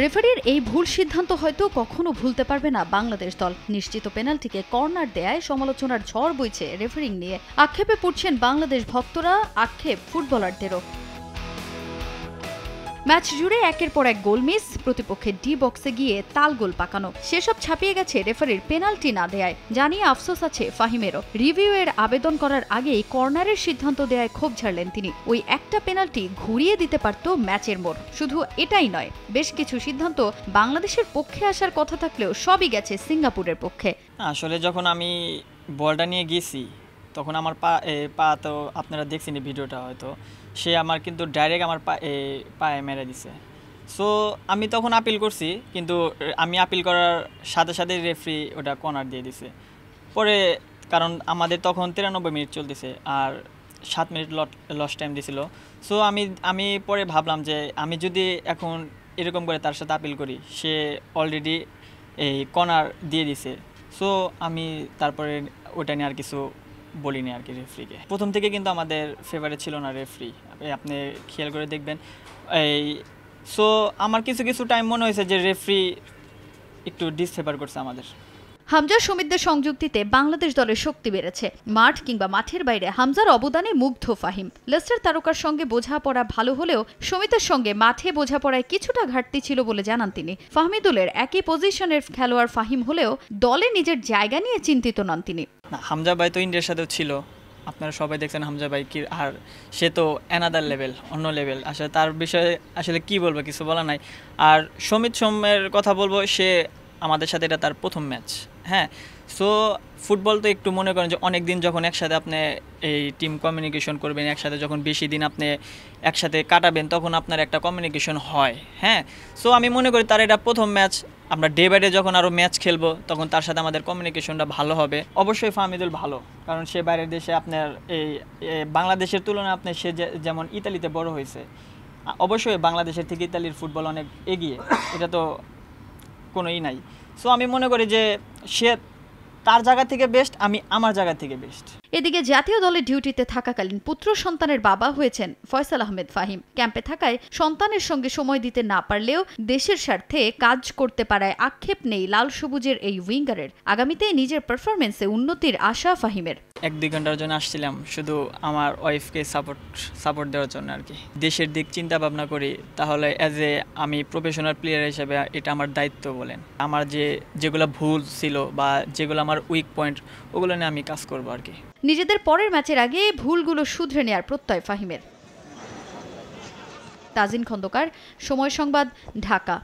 রেফারির এই ভুল সিদ্ধান্ত হয়তো কখনো ভুলতে পারবে না বাংলাদেশ দল। নিশ্চিত পেনাল্টিকে কর্নার দেয়ায় সমালোচনার ঝড় বইছে রেফারিং নিয়ে। আক্ষেপে পড়ছেন বাংলাদেশ ভক্তরা, আক্ষেপ ফুটবলারদেরও। ম্যাচ জুড়ে একের পর এক গোল মিস, প্রতিপক্ষের ডি বক্সে গিয়ে তাল গোল পাকানো, সেসব ছাপিয়ে গেছে রেফারির পেনাল্টি না দেয়ায়। জানিয়ে আফসোস আছে ফাহিমেরও। রিভিউ এর আবেদন করার আগেই কর্নারের সিদ্ধান্ত দেয়ায় ক্ষোভ ঝাড়লেন তিনি। ওই একটা পেনাল্টি ঘুরিয়ে দিতে পারত ম্যাচের মোড়। শুধু এটাই নয়, বেশ কিছু সিদ্ধান্ত বাংলাদেশের পক্ষে আসার কথা থাকলেও সবই গেছে সিঙ্গাপুরের পক্ষে। আসলে যখন আমি বলটা নিয়ে গেছি তখন আমার পা তো আপনারা দেখছেন ভিডিওটা, হয়তো সে আমার কিন্তু ডাইরেক্ট আমার পায়ে মেরে দিছে। সো আমি তখন আপিল করছি, কিন্তু আমি আপিল করার সাথে সাথে রেফারি ওটা কর্নার দিয়ে দিছে পরে, কারণ আমাদের তখন 93 মিনিট চলতেছে আর 7 মিনিট লস টাইম দিছিল। সো আমি পরে ভাবলাম যে আমি যদি এখন এরকম করে তার সাথে আপিল করি, সে অলরেডি এই কর্নার দিয়ে দিছে। সো আমি তারপরে ওটা নিয়ে আর কিছু বলিনি আর কি রেফারিকে। প্রথম থেকে কিন্তু আমাদের ফেভারে ছিল না রেফারি, আপনি খেয়াল করে দেখবেন। সো আমার কিছু কিছু টাইম মনে হয়েছে যে রেফারি একটু ডিসফেভার করছে আমাদের। হামজা সমিতদের সংযুক্তিতে বাংলাদেশ দলের শক্তি বেড়েছে। মাঠ কিংবা মাঠের বাইরে হামজার অবদানে মুগ্ধ ফাহিম। লেস্টার তারকার সঙ্গে বোঝাপড়া ভালো হলেও সমিতের সঙ্গে মাঠে বোঝাপড়ায় কিছুটা ঘাটতি ছিল বলে জানান তিনি। ফাহমিদুলের একই পজিশনের খেলোয়াড় ফাহিম হলেও দলে নিজের জায়গা নিয়ে চিন্তিত নন তিনি। হামজা ভাই তো ইন্ডিয়ার সাথেও ছিল, আপনারা সবাই দেখছেন হামজা ভাই কি, আর সে তো অ্যানাদার লেভেল, অন্য লেভেল। আসলে তার বিষয়ে আসলে কি বলবো, কিছু বলা নাই। আর সমিত সোমের কথা বলবো, সে আমাদের সাথে এটা তার প্রথম ম্যাচ। হ্যাঁ, সো ফুটবল তো একটু মনে করেন যে অনেক দিন যখন একসাথে আপনি এই টিম কমিউনিকেশন করবেন, একসাথে যখন বেশি দিন আপনি একসাথে কাটাবেন, তখন আপনার একটা কমিউনিকেশন হয়। হ্যাঁ, সো আমি মনে করি তার এটা প্রথম ম্যাচ। আমরা ডে বাই ডে যখন আরও ম্যাচ খেলবো, তখন তার সাথে আমাদের কমিউনিকেশনটা ভালো হবে। অবশ্যই ফাহমিদুল ভালো, কারণ সে বাইরের দেশে আপনার এই বাংলাদেশের তুলনায় আপনি সে যেমন ইতালিতে বড় হয়েছে, অবশ্যই বাংলাদেশের থেকে ইতালির ফুটবল অনেক এগিয়ে, এটা তো কোনোই নাই। সো আমি মনে করি যে সে তার জায়গা থেকে বেস্ট, আমি আমার জায়গা থেকে বেস্ট। এদিকে জাতীয় দলের ডিউটিতে থাকাকালীন পুত্র সন্তানের বাবা হয়েছেন ফয়সাল আহমেদ ফাহিম। ক্যাম্পে থাকায় সন্তানের সঙ্গে সময় দিতে না পারলেও দেশের স্বার্থে কাজ করতে পারায় আক্ষেপ নেই লাল সবুজের এই উইঙ্গারের। আগামীতে নিজের পারফরমেন্সে উন্নতির আশা ফাহিমের। 1-2 ঘন্টার জন্য আসছিলাম শুধু আমার ওয়াইফকে সাপোর্ট দেওয়ার জন্য আর কি। দেশের দিক চিন্তা ভাবনা করি, তাহলে অ্যাজ এ আমি প্রফেশনাল প্লেয়ার হিসেবে এটা আমার দায়িত্ব বলেন। আমার যেগুলো ভুল ছিল বা যেগুলো আমার উইক পয়েন্ট, ওগুলো নিয়ে আমি কাজ করবো আর কি। নিজেদের পরের ম্যাচের আগে ভুলগুলো শুধরে নেওয়ার প্রত্যয় ফাহিমের। তাজিন খন্দকার, সময় সংবাদ, ঢাকা।